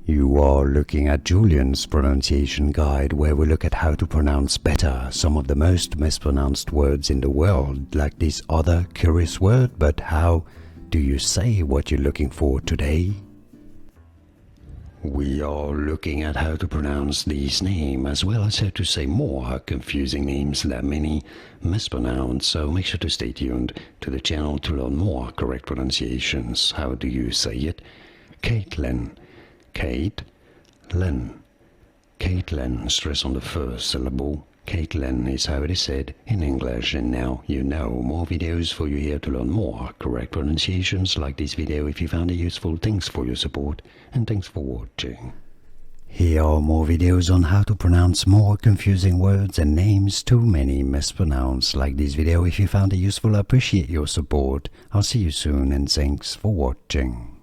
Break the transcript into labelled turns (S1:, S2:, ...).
S1: You are looking at Julian's pronunciation guide, where we look at how to pronounce better some of the most mispronounced words in the world, like this other curious word. But how do you say what you're looking for today? We are looking at how to pronounce these names, as well as how to say more confusing names that many mispronounce, so make sure to stay tuned to the channel to learn more correct pronunciations. How do you say it? Kaitlyn, Kaitlyn, Kaitlyn, stress on the first syllable. Kaitlyn is how it is said in English, and now you know. More videos for you here to learn more correct pronunciations. Like this video if you found it useful. Thanks for your support and thanks for watching. Here are more videos on how to pronounce more confusing words and names too many mispronounced. Like this video if you found it useful. I appreciate your support. I'll see you soon and thanks for watching.